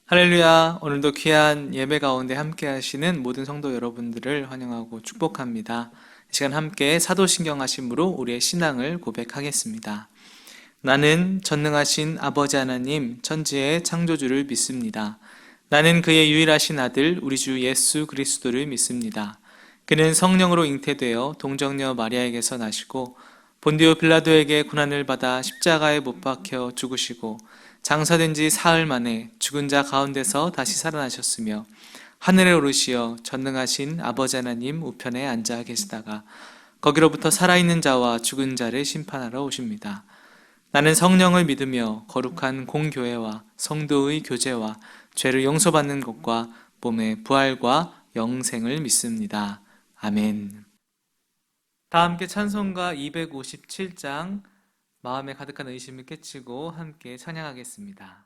할렐루야. 오늘도 귀한 예배 가운데 함께 하시는 모든 성도 여러분들을 환영하고 축복합니다. 이 시간 함께 사도신경 하심으로 우리의 신앙을 고백하겠습니다. 나는 전능하신 아버지 하나님 천지의 창조주를 믿습니다. 나는 그의 유일하신 아들 우리 주 예수 그리스도를 믿습니다. 그는 성령으로 잉태되어 동정녀 마리아에게서 나시고 본디오 빌라도에게 고난을 받아 십자가에 못 박혀 죽으시고 장사된 지 사흘 만에 죽은 자 가운데서 다시 살아나셨으며 하늘에 오르시어 전능하신 아버지 하나님 우편에 앉아 계시다가 거기로부터 살아있는 자와 죽은 자를 심판하러 오십니다. 나는 성령을 믿으며 거룩한 공교회와 성도의 교제와 죄를 용서받는 것과 몸의 부활과 영생을 믿습니다. 아멘. 다 함께 찬송가 257장 마음에 가득한 의심을 깨치고 함께 찬양하겠습니다.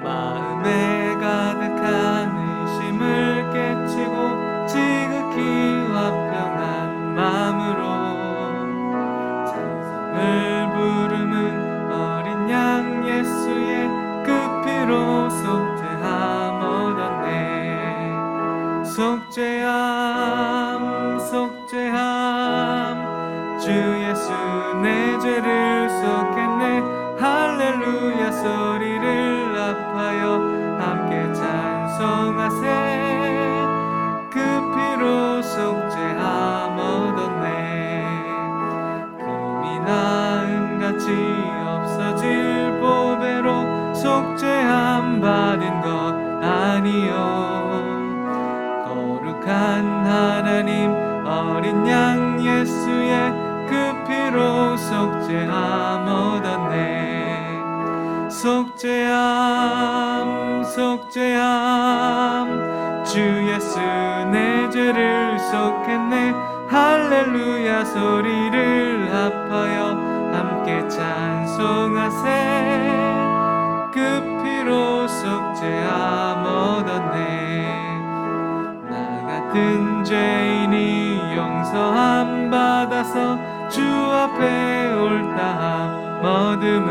마음에 가득한 의심을 깨치고 지극히 화평한 마음으로 찬송을 부르는 어린 양 예수의 그 피로 속죄함 얻었네. 속죄함 속죄함 주 예수 내 죄를 속했네. 할렐루야 소리를 합하여 함께 찬송하세. 그 피로 속죄함 얻었네. 금이 나음같이 없어질 보배로 속죄함 받은 것 아니요. 거룩한 하나님 어린 양 예수의 그 피로 속죄함 얻었네. 속죄함 속죄함 주 예수 내 죄를 속했네. 할렐루야 소리를 합하여 함께 찬송하세. 그 피로 속죄함 얻었네. 나 같은 죄인이 용서함 받아서 주 앞에 옳다함 얻음은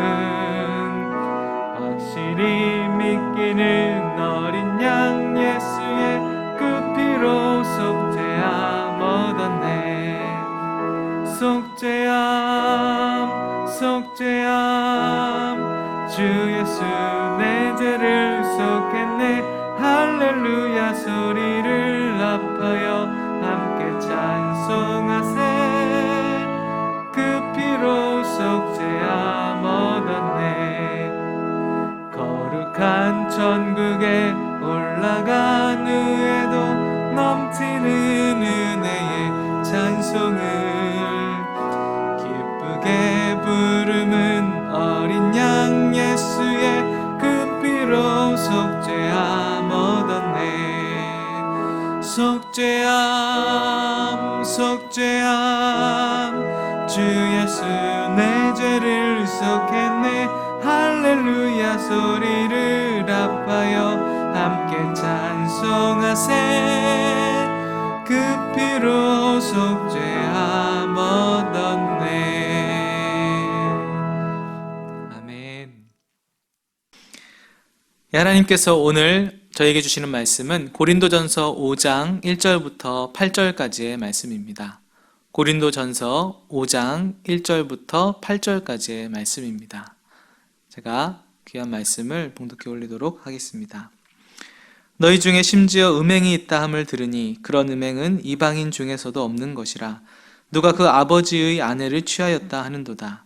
확실히 믿기는 어린 양 예수의 그 피로 속죄함 얻었네. 속죄함 속죄함 주 예수 내 죄를 속했네. 할렐루야 소리를 합하여 함께 찬송하세. 그 피로 속죄함 얻었네. 거룩한 천국에 올라간 후에도 넘치는 은혜의 찬송을 기쁘게 부르는 어린 양 예수의 그 피로 속죄함 얻었네. 속죄함 속죄함 주 예수 내 죄를 속했네. 할렐루야 소리를 합하여 함께 찬송하세. 그 피로 속죄함 얻었네. 아멘. 하나님께서 오늘 저에게 주시는 말씀은 고린도전서 5장 1절부터 8절까지의 말씀입니다. 고린도전서 5장 1절부터 8절까지의 말씀입니다. 제가 귀한 말씀을 봉독해 올리도록 하겠습니다. 너희 중에 심지어 음행이 있다 함을 들으니 그런 음행은 이방인 중에서도 없는 것이라. 누가 그 아버지의 아내를 취하였다 하는도다.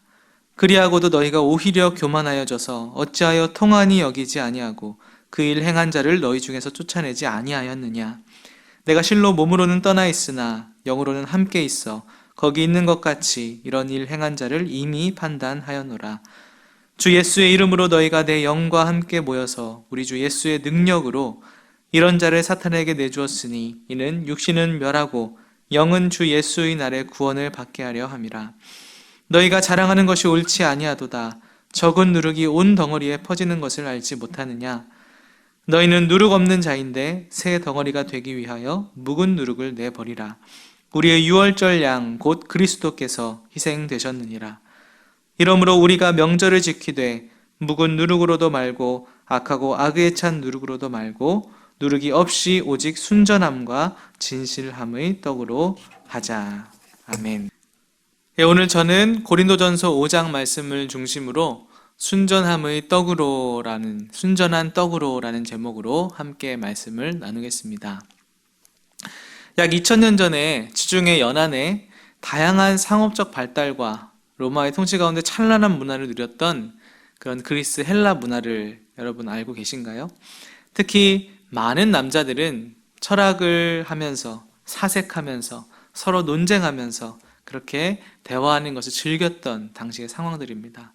그리하고도 너희가 오히려 교만하여져서 어찌하여 통한이 여기지 아니하고 그 일 행한 자를 너희 중에서 쫓아내지 아니하였느냐. 내가 실로 몸으로는 떠나 있으나 영으로는 함께 있어 거기 있는 것 같이 이런 일 행한 자를 이미 판단하였노라. 주 예수의 이름으로 너희가 내 영과 함께 모여서 우리 주 예수의 능력으로 이런 자를 사탄에게 내주었으니 이는 육신은 멸하고 영은 주 예수의 날에 구원을 받게 하려 함이라. 너희가 자랑하는 것이 옳지 아니하도다. 적은 누룩이 온 덩어리에 퍼지는 것을 알지 못하느냐. 너희는 누룩 없는 자인데 새 덩어리가 되기 위하여 묵은 누룩을 내버리라. 우리의 유월절 양 곧 그리스도께서 희생되셨느니라. 이러므로 우리가 명절을 지키되 묵은 누룩으로도 말고 악하고 악에 찬 누룩으로도 말고 누룩이 없이 오직 순전함과 진실함의 떡으로 하자. 아멘. 오늘 저는 고린도전서 5장 말씀을 중심으로 순전한 떡으로라는 제목으로 함께 말씀을 나누겠습니다. 약 2000년 전에 지중해 연안에 다양한 상업적 발달과 로마의 통치 가운데 찬란한 문화를 누렸던 그런 그리스 헬라 문화를 여러분 알고 계신가요? 특히 많은 남자들은 철학을 하면서 사색하면서 서로 논쟁하면서 그렇게 대화하는 것을 즐겼던 당시의 상황들입니다.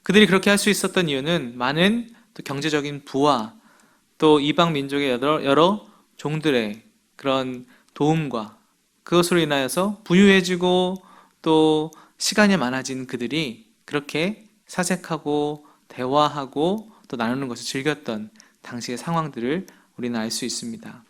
그들이 그렇게 할 수 있었던 이유는 많은 또 경제적인 부와 또 이방 민족의 여러 종들의 그런 도움과 그것으로 인하여서 부유해지고 또 시간이 많아진 그들이 그렇게 사색하고 대화하고 또 나누는 것을 즐겼던 당시의 상황들을 우리는 알 수 있습니다.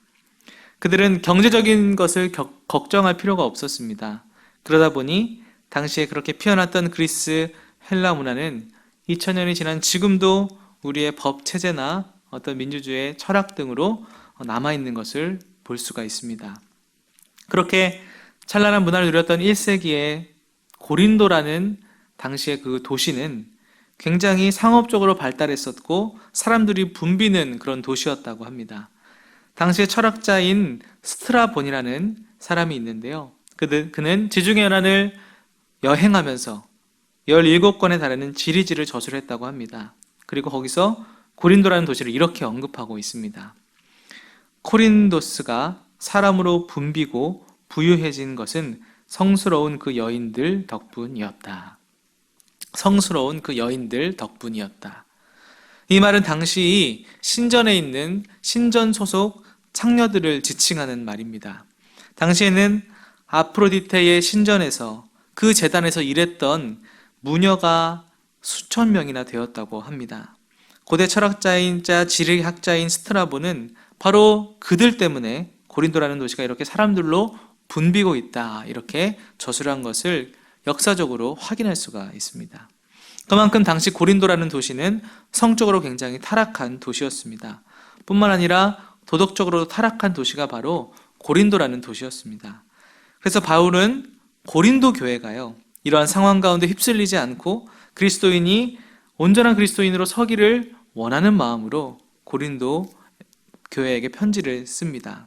그들은 경제적인 것을 걱정할 필요가 없었습니다. 그러다 보니 당시에 그렇게 피어났던 그리스 헬라 문화는 2000년이 지난 지금도 우리의 법 체제나 어떤 민주주의 철학 등으로 남아있는 것을 볼 수가 있습니다. 그렇게 찬란한 문화를 누렸던 1세기의 고린도라는 당시의 그 도시는 굉장히 상업적으로 발달했었고 사람들이 붐비는 그런 도시였다고 합니다. 당시의 철학자인 스트라본이라는 사람이 있는데요. 그는 지중해 연안을 여행하면서 17권에 달하는 지리지를 저술을 했다고 합니다. 그리고 거기서 고린도라는 도시를 이렇게 언급하고 있습니다. 코린도스가 사람으로 붐비고 부유해진 것은 성스러운 그 여인들 덕분이었다. 성스러운 그 여인들 덕분이었다. 이 말은 당시 신전에 있는 신전 소속 창녀들을 지칭하는 말입니다. 당시에는 아프로디테의 신전에서 그 제단에서 일했던 무녀가 수천 명이나 되었다고 합니다. 고대 철학자이자 지리학자인 스트라본은 바로 그들 때문에 고린도라는 도시가 이렇게 사람들로 붐비고 있다 이렇게 저술한 것을 역사적으로 확인할 수가 있습니다. 그만큼 당시 고린도라는 도시는 성적으로 굉장히 타락한 도시였습니다. 뿐만 아니라 도덕적으로도 타락한 도시가 바로 고린도라는 도시였습니다. 그래서 바울은 고린도 교회가요, 이러한 상황 가운데 휩쓸리지 않고 그리스도인이 온전한 그리스도인으로 서기를 원하는 마음으로 고린도 교회에게 편지를 씁니다.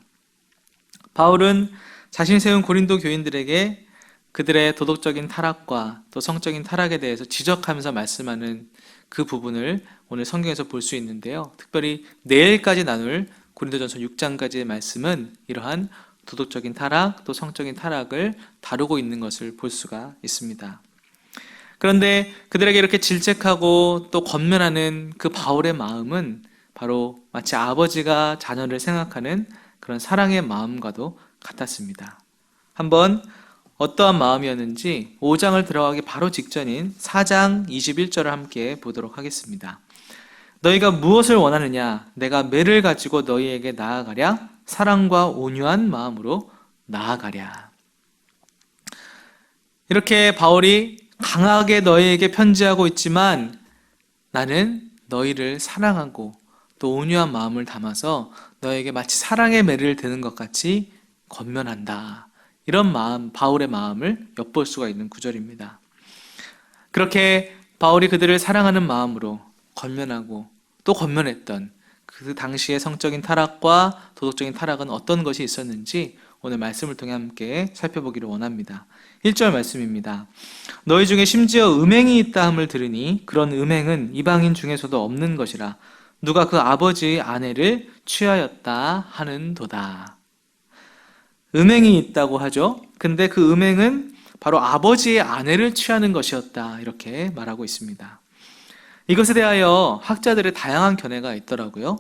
바울은 자신이 세운 고린도 교인들에게 그들의 도덕적인 타락과 또 성적인 타락에 대해서 지적하면서 말씀하는 그 부분을 오늘 성경에서 볼 수 있는데요. 특별히 내일까지 나눌 고린도전서 6장까지의 말씀은 이러한 도덕적인 타락, 또 성적인 타락을 다루고 있는 것을 볼 수가 있습니다. 그런데 그들에게 이렇게 질책하고 또 권면하는 그 바울의 마음은 바로 마치 아버지가 자녀를 생각하는 그런 사랑의 마음과도 같았습니다. 한번 어떠한 마음이었는지 5장을 들어가기 바로 직전인 4장 21절을 함께 보도록 하겠습니다. 너희가 무엇을 원하느냐? 내가 매를 가지고 너희에게 나아가랴? 사랑과 온유한 마음으로 나아가랴. 이렇게 바울이 강하게 너희에게 편지하고 있지만 나는 너희를 사랑하고 또 온유한 마음을 담아서 너에게 마치 사랑의 매를 드는 것 같이 권면한다. 이런 마음, 바울의 마음을 엿볼 수가 있는 구절입니다. 그렇게 바울이 그들을 사랑하는 마음으로 권면하고 또 권면했던 그 당시의 성적인 타락과 도덕적인 타락은 어떤 것이 있었는지 오늘 말씀을 통해 함께 살펴보기를 원합니다. 1절 말씀입니다. 너희 중에 심지어 음행이 있다 함을 들으니 그런 음행은 이방인 중에서도 없는 것이라 누가 그 아버지의 아내를 취하였다 하는도다. 음행이 있다고 하죠. 근데 그 음행은 바로 아버지의 아내를 취하는 것이었다 이렇게 말하고 있습니다. 이것에 대하여 학자들의 다양한 견해가 있더라고요.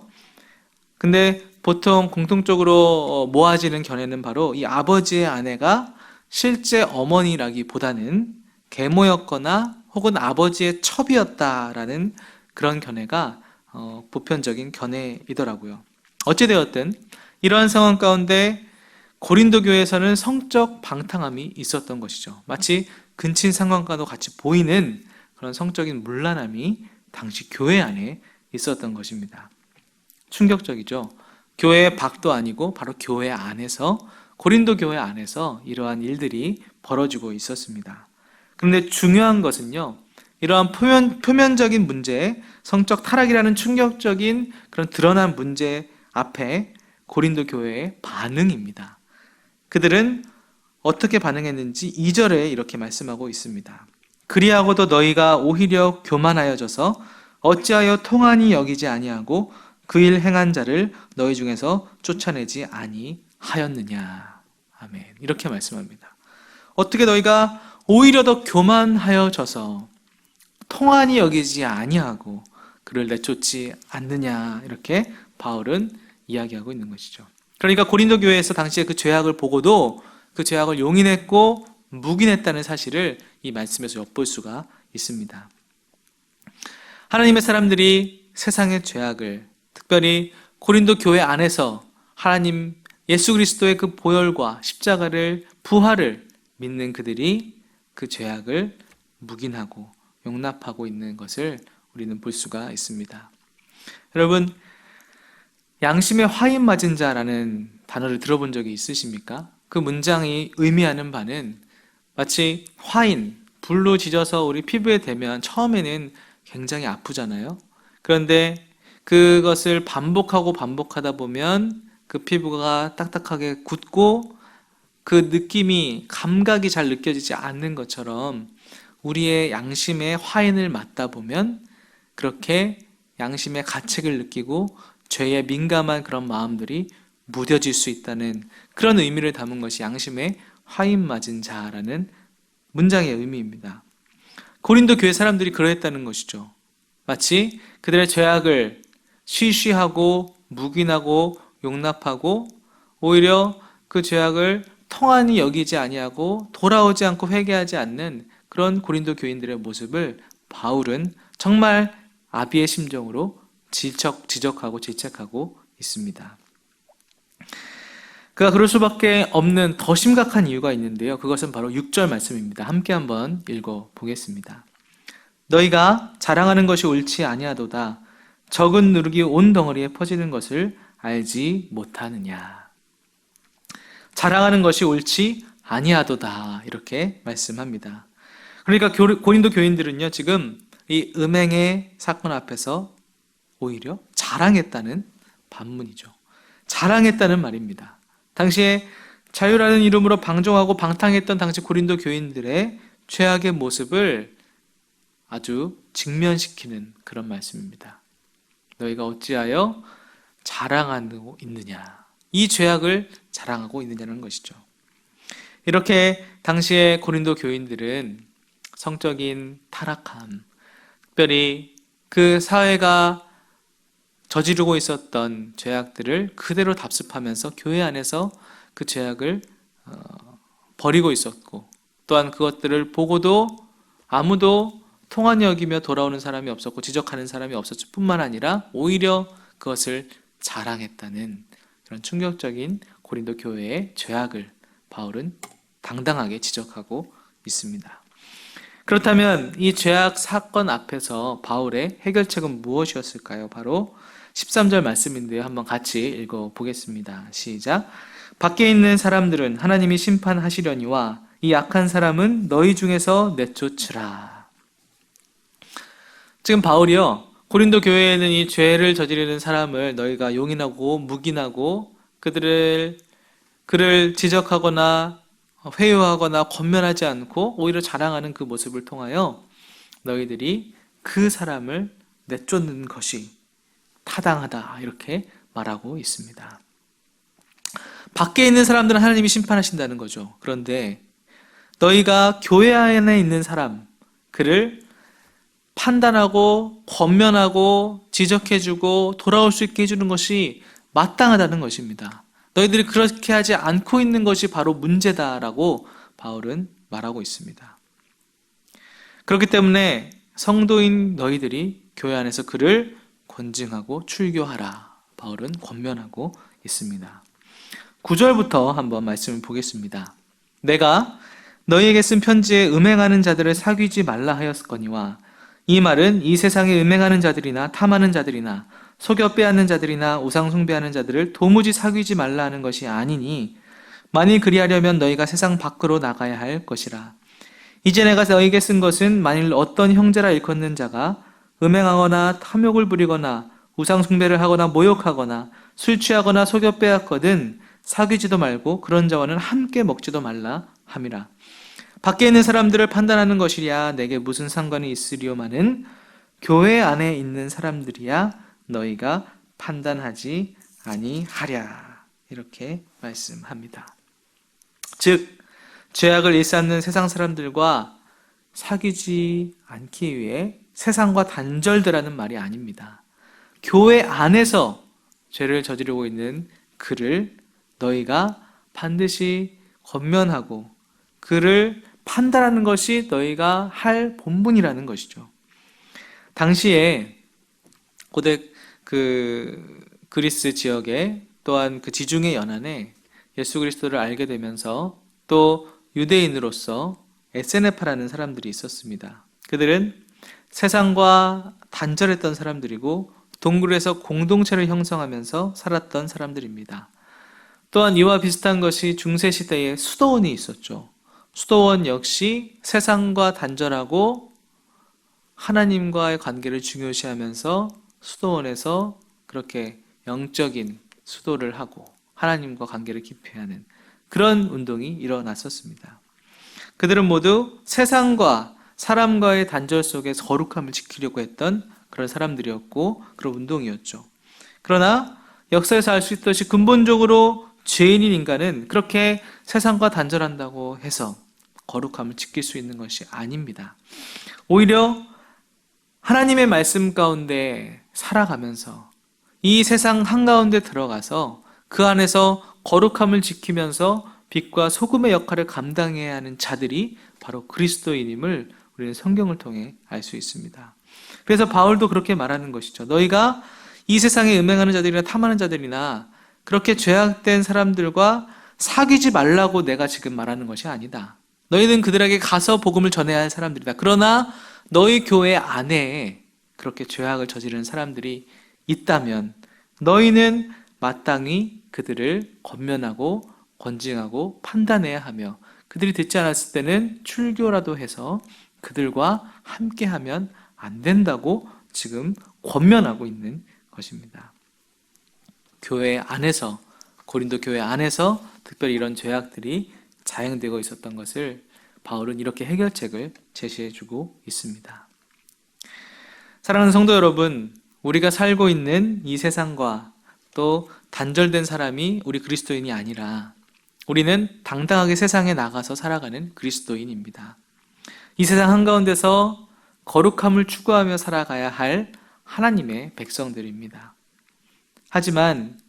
근데 보통 공통적으로 모아지는 견해는 바로 이 아버지의 아내가 실제 어머니라기보다는 계모였거나 혹은 아버지의 첩이었다라는 그런 견해가 보편적인 견해이더라고요. 어찌되었든 이러한 상황 가운데 고린도 교회에서는 성적 방탕함이 있었던 것이죠. 마치 근친 상관과도 같이 보이는 그런 성적인 문란함이 당시 교회 안에 있었던 것입니다. 충격적이죠. 교회 밖도 아니고 바로 교회 안에서, 고린도 교회 안에서 이러한 일들이 벌어지고 있었습니다. 그런데 중요한 것은요, 이러한 표면적인 문제, 성적 타락이라는 충격적인 그런 드러난 문제 앞에 고린도 교회의 반응입니다. 그들은 어떻게 반응했는지 2절에 이렇게 말씀하고 있습니다. 그리하고도 너희가 오히려 교만하여져서 어찌하여 통한이 여기지 아니하고 그 일 행한 자를 너희 중에서 쫓아내지 아니하였느냐. 아멘. 이렇게 말씀합니다. 어떻게 너희가 오히려 더 교만하여져서 통한이 여기지 아니하고 그를 내쫓지 않느냐. 이렇게 바울은 이야기하고 있는 것이죠. 그러니까 고린도 교회에서 당시에 그 죄악을 보고도 그 죄악을 용인했고 묵인했다는 사실을 이 말씀에서 엿볼 수가 있습니다. 하나님의 사람들이 세상의 죄악을, 특별히 고린도 교회 안에서 하나님 예수 그리스도의 그 보혈과 십자가를, 부활을 믿는 그들이 그 죄악을 묵인하고 용납하고 있는 것을 우리는 볼 수가 있습니다. 여러분, 양심에 화인 맞은 자라는 단어를 들어본 적이 있으십니까? 그 문장이 의미하는 바는 마치 화인, 불로 지져서 우리 피부에 대면 처음에는 굉장히 아프잖아요. 그런데 그것을 반복하고 반복하다 보면 그 피부가 딱딱하게 굳고 그 느낌이, 감각이 잘 느껴지지 않는 것처럼 우리의 양심에 화인을 맞다 보면 그렇게 양심의 가책을 느끼고 죄에 민감한 그런 마음들이 무뎌질 수 있다는 그런 의미를 담은 것이 양심에 화인 맞은 자라는 문장의 의미입니다. 고린도 교회 사람들이 그러했다는 것이죠. 마치 그들의 죄악을 쉬쉬하고 묵인하고 용납하고 오히려 그 죄악을 통한이 여기지 아니하고 돌아오지 않고 회개하지 않는 그런 고린도 교인들의 모습을 바울은 정말 아비의 심정으로 지적하고 질책하고 있습니다. 그가 그럴 수밖에 없는 더 심각한 이유가 있는데요. 그것은 바로 6절 말씀입니다. 함께 한번 읽어보겠습니다. 너희가 자랑하는 것이 옳지 아니하도다. 적은 누룩이 온 덩어리에 퍼지는 것을 알지 못하느냐. 자랑하는 것이 옳지 아니하도다. 이렇게 말씀합니다. 그러니까 고린도 교인들은요, 지금 이 음행의 사건 앞에서 오히려 자랑했다는 반문이죠. 자랑했다는 말입니다. 당시에 자유라는 이름으로 방종하고 방탕했던 당시 고린도 교인들의 죄악의 모습을 아주 직면시키는 그런 말씀입니다. 너희가 어찌하여 자랑하고 있느냐. 이 죄악을 자랑하고 있느냐는 것이죠. 이렇게 당시의 고린도 교인들은 성적인 타락함, 특별히 그 사회가 저지르고 있었던 죄악들을 그대로 답습하면서 교회 안에서 그 죄악을 버리고 있었고, 또한 그것들을 보고도 아무도 통한이 여기며 돌아오는 사람이 없었고 지적하는 사람이 없었을 뿐만 아니라 오히려 그것을 자랑했다는 그런 충격적인 고린도 교회의 죄악을 바울은 당당하게 지적하고 있습니다. 그렇다면 이 죄악 사건 앞에서 바울의 해결책은 무엇이었을까요? 바로 13절 말씀인데요. 한번 같이 읽어보겠습니다. 시작. 밖에 있는 사람들은 하나님이 심판하시려니와 이 악한 사람은 너희 중에서 내쫓으라. 지금 바울이요, 고린도 교회에는 이 죄를 저지르는 사람을 너희가 용인하고 묵인하고 그를 지적하거나 회유하거나 권면하지 않고 오히려 자랑하는 그 모습을 통하여 너희들이 그 사람을 내쫓는 것이 타당하다, 이렇게 말하고 있습니다. 밖에 있는 사람들은 하나님이 심판하신다는 거죠. 그런데 너희가 교회 안에 있는 사람, 그를 판단하고 권면하고 지적해주고 돌아올 수 있게 해주는 것이 마땅하다는 것입니다. 너희들이 그렇게 하지 않고 있는 것이 바로 문제다라고 바울은 말하고 있습니다. 그렇기 때문에 성도인 너희들이 교회 안에서 그를 권징하고 출교하라, 바울은 권면하고 있습니다. 9절부터 한번 말씀을 보겠습니다. 내가 너희에게 쓴 편지에 음행하는 자들을 사귀지 말라 하였거니와 이 말은 이 세상에 음행하는 자들이나 탐하는 자들이나 속여 빼앗는 자들이나 우상 숭배하는 자들을 도무지 사귀지 말라 하는 것이 아니니 만일 그리하려면 너희가 세상 밖으로 나가야 할 것이라. 이제 내가 너희에게 쓴 것은 만일 어떤 형제라 일컫는 자가 음행하거나 탐욕을 부리거나 우상 숭배를 하거나 모욕하거나 술 취하거나 속여 빼앗거든 사귀지도 말고 그런 자와는 함께 먹지도 말라 함이라. 밖에 있는 사람들을 판단하는 것이랴 내게 무슨 상관이 있으리요마는 교회 안에 있는 사람들이야 너희가 판단하지 아니하랴. 이렇게 말씀합니다. 즉 죄악을 일삼는 세상 사람들과 사귀지 않기 위해 세상과 단절되라는 말이 아닙니다. 교회 안에서 죄를 저지르고 있는 그를 너희가 반드시 권면하고 그를 판단하는 것이 너희가 할 본분이라는 것이죠. 당시에 고대 그리스 지역에 또한 그 지중해 연안에 예수 그리스도를 알게 되면서 또 유대인으로서 에세네파라는 사람들이 있었습니다. 그들은 세상과 단절했던 사람들이고 동굴에서 공동체를 형성하면서 살았던 사람들입니다. 또한 이와 비슷한 것이 중세시대에 수도원이 있었죠. 수도원 역시 세상과 단절하고 하나님과의 관계를 중요시하면서 수도원에서 그렇게 영적인 수도를 하고 하나님과 관계를 깊이 하는 그런 운동이 일어났었습니다. 그들은 모두 세상과 사람과의 단절 속에 거룩함을 지키려고 했던 그런 사람들이었고 그런 운동이었죠. 그러나 역사에서 알 수 있듯이 근본적으로 죄인인 인간은 그렇게 세상과 단절한다고 해서 거룩함을 지킬 수 있는 것이 아닙니다. 오히려 하나님의 말씀 가운데 살아가면서 이 세상 한가운데 들어가서 그 안에서 거룩함을 지키면서 빛과 소금의 역할을 감당해야 하는 자들이 바로 그리스도인임을 우리는 성경을 통해 알 수 있습니다. 그래서 바울도 그렇게 말하는 것이죠. 너희가 이 세상에 음행하는 자들이나 탐하는 자들이나 그렇게 죄악된 사람들과 사귀지 말라고 내가 지금 말하는 것이 아니다. 너희는 그들에게 가서 복음을 전해야 할 사람들이다. 그러나 너희 교회 안에 그렇게 죄악을 저지르는 사람들이 있다면 너희는 마땅히 그들을 권면하고 권징하고 판단해야 하며 그들이 듣지 않았을 때는 출교라도 해서 그들과 함께하면 안 된다고 지금 권면하고 있는 것입니다. 교회 안에서 고린도 교회 안에서 특별히 이런 죄악들이 자행되고 있었던 것을 바울은 이렇게 해결책을 제시해주고 있습니다. 사랑하는 성도 여러분, 우리가 살고 있는 이 세상과 또 단절된 사람이 우리 그리스도인이 아니라 우리는 당당하게 세상에 나가서 살아가는 그리스도인입니다. 이 세상 한가운데서 거룩함을 추구하며 살아가야 할 하나님의 백성들입니다. 하지만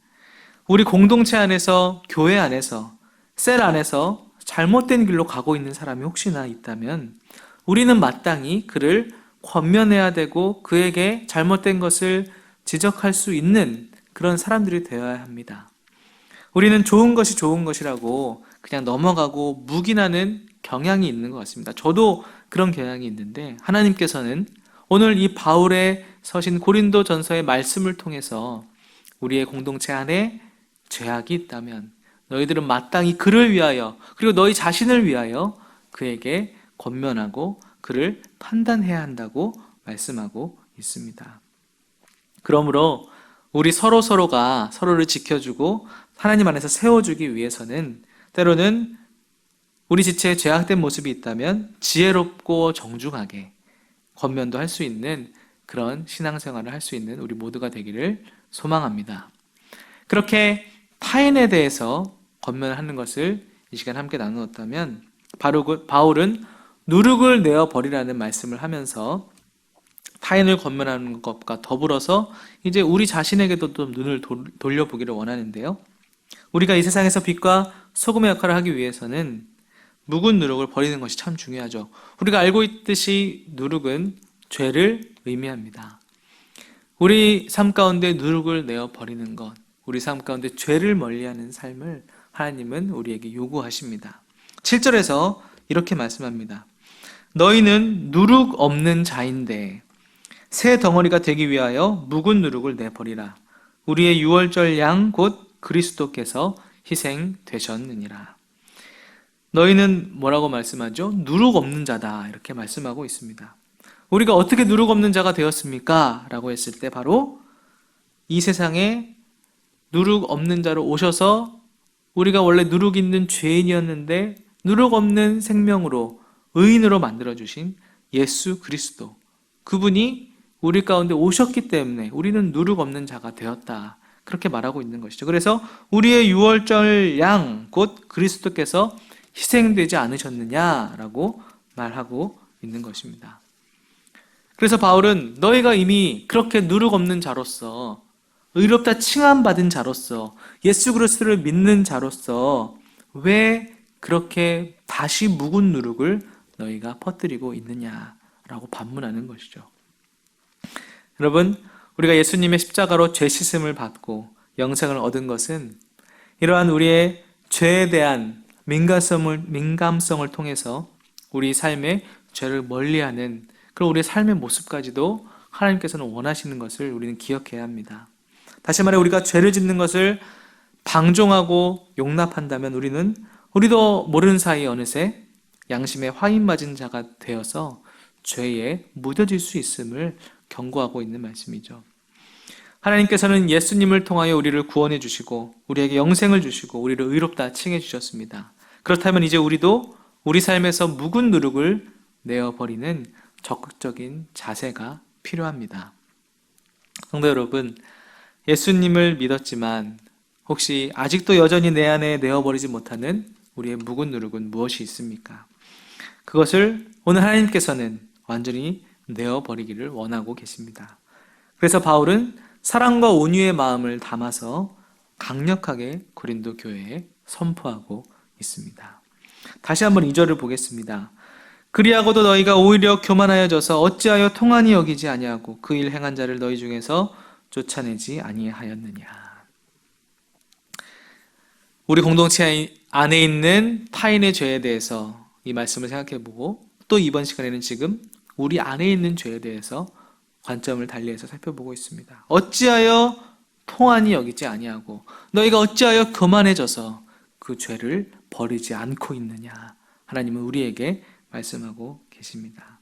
우리 공동체 안에서, 교회 안에서, 셀 안에서 잘못된 길로 가고 있는 사람이 혹시나 있다면 우리는 마땅히 그를 권면해야 되고 그에게 잘못된 것을 지적할 수 있는 그런 사람들이 되어야 합니다. 우리는 좋은 것이 좋은 것이라고 그냥 넘어가고 묵인하는 경향이 있는 것 같습니다. 저도 그런 경향이 있는데 하나님께서는 오늘 이 바울의 서신 고린도 전서의 말씀을 통해서 우리의 공동체 안에 죄악이 있다면 너희들은 마땅히 그를 위하여 그리고 너희 자신을 위하여 그에게 권면하고 그를 판단해야 한다고 말씀하고 있습니다. 그러므로 우리 서로가 서로를 지켜주고 하나님 안에서 세워주기 위해서는 때로는 우리 지체에 죄악된 모습이 있다면 지혜롭고 정중하게 권면도 할 수 있는 그런 신앙생활을 할 수 있는 우리 모두가 되기를 소망합니다. 그렇게 타인에 대해서 권면을 하는 것을 이 시간 함께 나누었다면 바울은 누룩을 내어 버리라는 말씀을 하면서 타인을 권면하는 것과 더불어서 이제 우리 자신에게도 좀 눈을 돌려보기를 원하는데요. 우리가 이 세상에서 빛과 소금의 역할을 하기 위해서는 묵은 누룩을 버리는 것이 참 중요하죠. 우리가 알고 있듯이 누룩은 죄를 의미합니다. 우리 삶 가운데 누룩을 내어 버리는 것, 우리 삶 가운데 죄를 멀리하는 삶을 하나님은 우리에게 요구하십니다. 7절에서 이렇게 말씀합니다. 너희는 누룩 없는 자인데 새 덩어리가 되기 위하여 묵은 누룩을 내버리라. 우리의 유월절 양 곧 그리스도께서 희생되셨느니라. 너희는 뭐라고 말씀하죠? 누룩 없는 자다, 이렇게 말씀하고 있습니다. 우리가 어떻게 누룩 없는 자가 되었습니까? 라고 했을 때 바로 이 세상에 누룩 없는 자로 오셔서 우리가 원래 누룩 있는 죄인이었는데 누룩 없는 생명으로 의인으로 만들어주신 예수 그리스도, 그분이 우리 가운데 오셨기 때문에 우리는 누룩 없는 자가 되었다, 그렇게 말하고 있는 것이죠. 그래서 우리의 유월절 양 곧 그리스도께서 희생되지 않으셨느냐라고 말하고 있는 것입니다. 그래서 바울은 너희가 이미 그렇게 누룩 없는 자로서, 의롭다 칭함받은 자로서, 예수 그리스도를 믿는 자로서 왜 그렇게 다시 묵은 누룩을 너희가 퍼뜨리고 있느냐라고 반문하는 것이죠. 여러분, 우리가 예수님의 십자가로 죄 씻음을 받고 영생을 얻은 것은 이러한 우리의 죄에 대한 민감성을 통해서 우리 삶의 죄를 멀리하는 그런 우리의 삶의 모습까지도 하나님께서는 원하시는 것을 우리는 기억해야 합니다. 다시 말해 우리가 죄를 짓는 것을 방종하고 용납한다면 우리도 모르는 사이에 어느새 양심에 화인 맞은 자가 되어서 죄에 묻어질 수 있음을 경고하고 있는 말씀이죠. 하나님께서는 예수님을 통하여 우리를 구원해 주시고 우리에게 영생을 주시고 우리를 의롭다 칭해 주셨습니다. 그렇다면 이제 우리도 우리 삶에서 묵은 누룩을 내어버리는 적극적인 자세가 필요합니다. 성도 여러분, 예수님을 믿었지만 혹시 아직도 여전히 내 안에 내어버리지 못하는 우리의 묵은 누룩은 무엇이 있습니까? 그것을 오늘 하나님께서는 완전히 내어버리기를 원하고 계십니다. 그래서 바울은 사랑과 온유의 마음을 담아서 강력하게 고린도 교회에 선포하고 있습니다. 다시 한번 2절을 보겠습니다. 그리하고도 너희가 오히려 교만하여져서 어찌하여 통한이 여기지 아니하고 그 일 행한 자를 너희 중에서 쫓아내지 아니하였느냐. 우리 공동체 안에 있는 타인의 죄에 대해서 이 말씀을 생각해보고 또 이번 시간에는 지금 우리 안에 있는 죄에 대해서 관점을 달리해서 살펴보고 있습니다. 어찌하여 통한이 여기지 아니하고 너희가 어찌하여 교만해져서 그 죄를 버리지 않고 있느냐. 하나님은 우리에게 말씀하고 계십니다.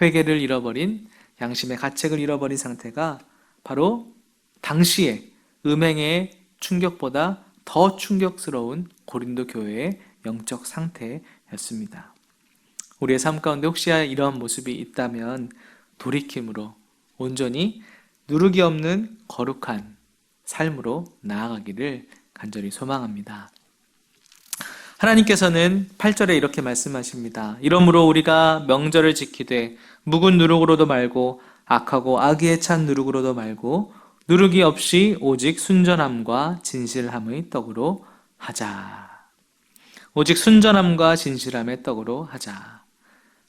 회개를 잃어버린, 양심의 가책을 잃어버린 상태가 바로 당시의 음행의 충격보다 더 충격스러운 고린도 교회의 영적 상태였습니다. 우리의 삶 가운데 혹시 이러한 모습이 있다면 돌이킴으로 온전히 누룩이 없는 거룩한 삶으로 나아가기를 간절히 소망합니다. 하나님께서는 8절에 이렇게 말씀하십니다. 이러므로 우리가 명절을 지키되 묵은 누룩으로도 말고 악하고 악의에 찬 누룩으로도 말고 누룩이 없이 오직 순전함과 진실함의 떡으로 하자. 오직 순전함과 진실함의 떡으로 하자.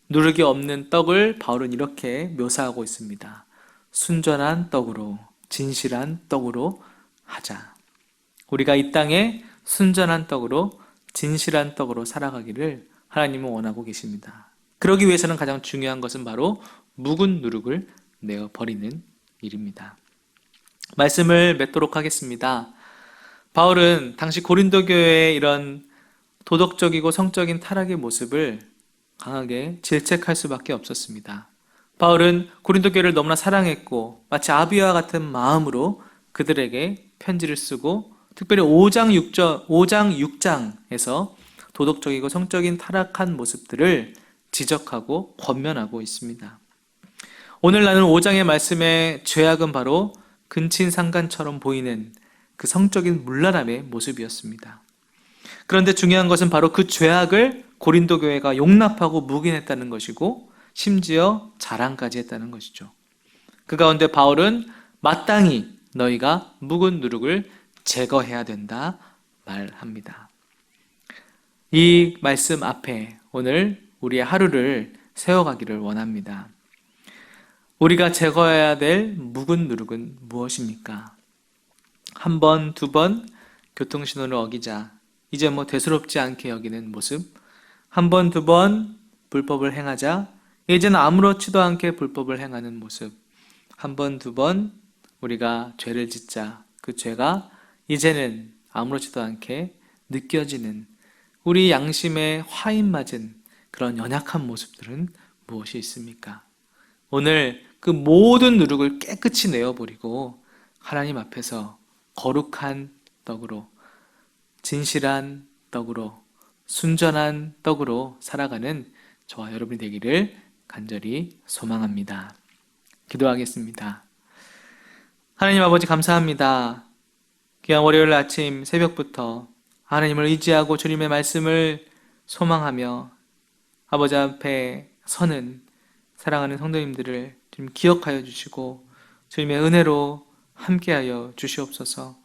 누룩이 없는 떡을 바울은 이렇게 묘사하고 있습니다. 순전한 떡으로, 진실한 떡으로 하자. 우리가 이 땅에 순전한 떡으로, 진실한 떡으로 살아가기를 하나님은 원하고 계십니다. 그러기 위해서는 가장 중요한 것은 바로 묵은 누룩을 내어버리는 일입니다. 말씀을 맺도록 하겠습니다. 바울은 당시 고린도 교회의 이런 도덕적이고 성적인 타락의 모습을 강하게 질책할 수밖에 없었습니다. 바울은 고린도 교회를 너무나 사랑했고 마치 아비와 같은 마음으로 그들에게 편지를 쓰고 특별히 5장 6장에서 도덕적이고 성적인 타락한 모습들을 지적하고 권면하고 있습니다. 오늘 나눈 5장의 말씀의 죄악은 바로 근친상간처럼 보이는 그 성적인 문란함의 모습이었습니다. 그런데 중요한 것은 바로 그 죄악을 고린도 교회가 용납하고 묵인했다는 것이고 심지어 자랑까지 했다는 것이죠. 그 가운데 바울은 마땅히 너희가 묵은 누룩을 제거해야 된다 말합니다. 이 말씀 앞에 오늘 우리의 하루를 세워가기를 원합니다. 우리가 제거해야 될 묵은 누룩은 무엇입니까? 한 번, 두 번 교통신호를 어기자 이제 뭐 대수롭지 않게 여기는 모습, 한 번, 두 번 불법을 행하자 이제는 아무렇지도 않게 불법을 행하는 모습, 한 번, 두 번 우리가 죄를 짓자 그 죄가 이제는 아무렇지도 않게 느껴지는 우리 양심에 화인 맞은 그런 연약한 모습들은 무엇이 있습니까? 오늘 그 모든 누룩을 깨끗이 내어버리고 하나님 앞에서 거룩한 떡으로, 진실한 떡으로, 순전한 떡으로 살아가는 저와 여러분이 되기를 간절히 소망합니다. 기도하겠습니다. 하나님 아버지 감사합니다. 귀한 월요일 아침 새벽부터 하나님을 의지하고 주님의 말씀을 소망하며 아버지 앞에 서는 사랑하는 성도님들을 좀 기억하여 주시고 주님의 은혜로 함께하여 주시옵소서.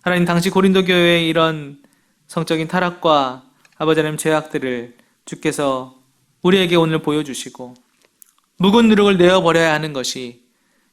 하나님 당시 고린도 교회의 이런 성적인 타락과 아버지 하나님 죄악들을 주께서 우리에게 오늘 보여주시고 묵은 누룩을 내어버려야 하는 것이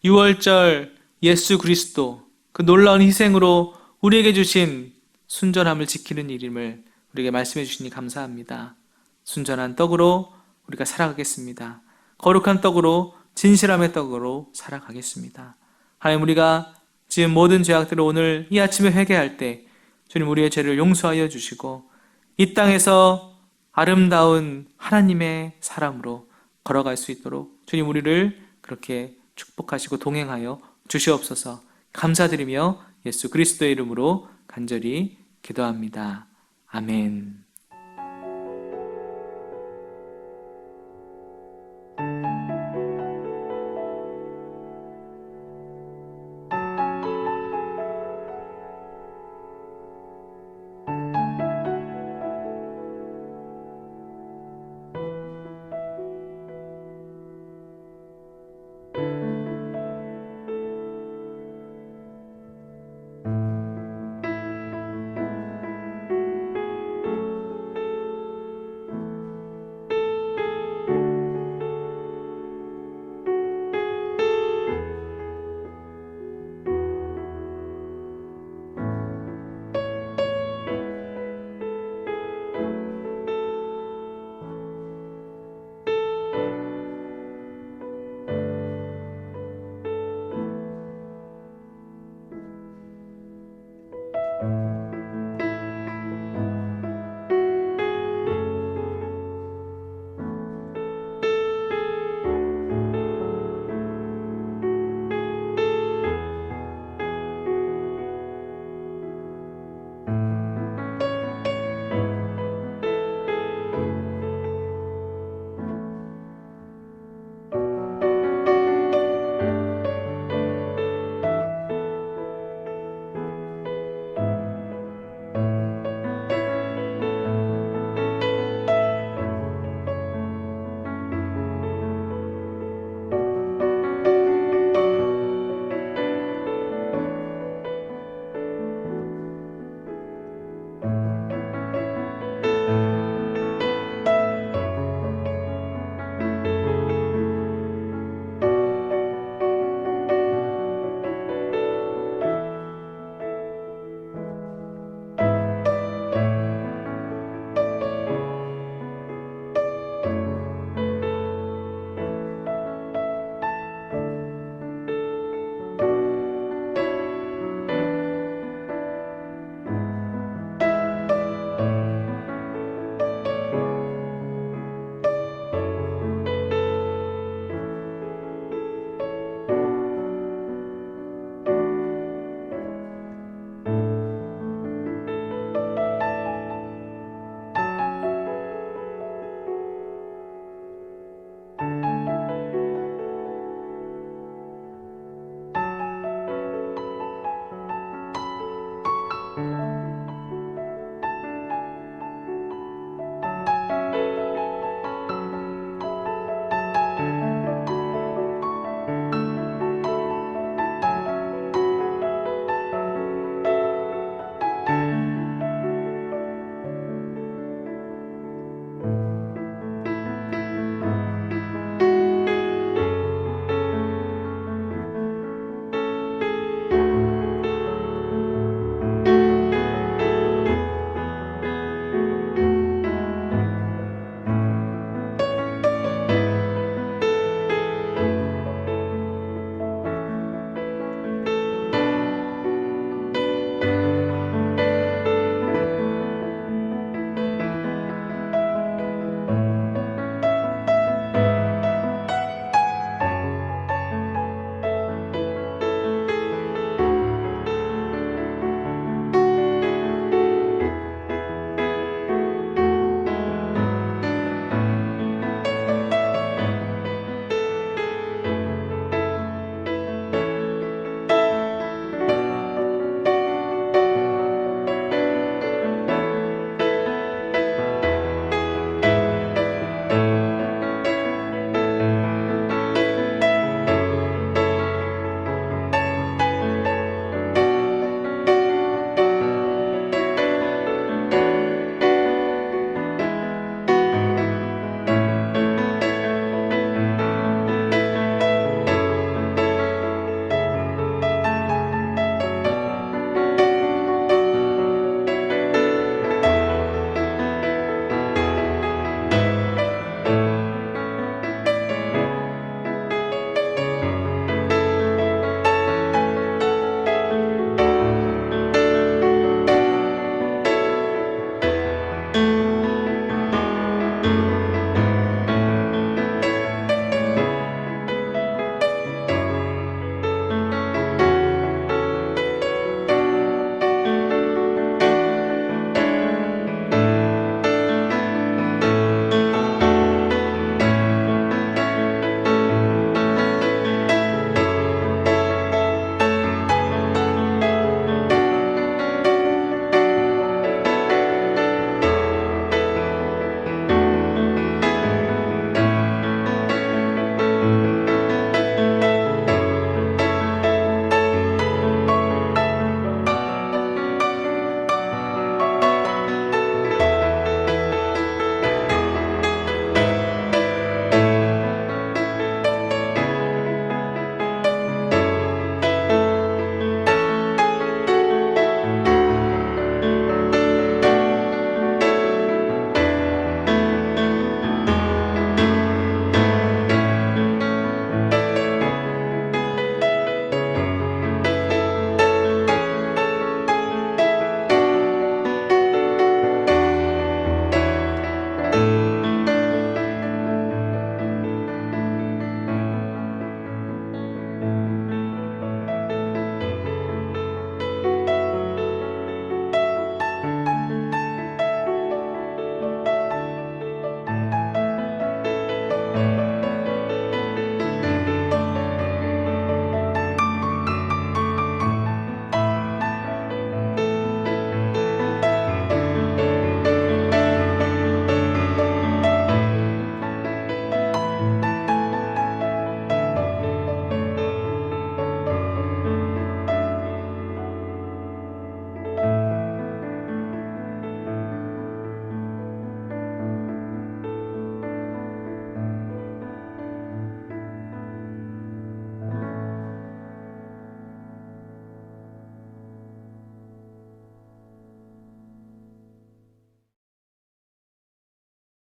6월절 예수 그리스도 그 놀라운 희생으로 우리에게 주신 순전함을 지키는 일임을 우리에게 말씀해 주시니 감사합니다. 순전한 떡으로 우리가 살아가겠습니다. 거룩한 떡으로 진실함의 떡으로 살아가겠습니다. 하나님 우리가 지은 모든 죄악들을 오늘 이 아침에 회개할 때 주님 우리의 죄를 용서하여 주시고 이 땅에서 아름다운 하나님의 사람으로 걸어갈 수 있도록 주님 우리를 그렇게 축복하시고 동행하여 주시옵소서. 감사드리며 예수 그리스도의 이름으로 간절히 기도합니다. 아멘.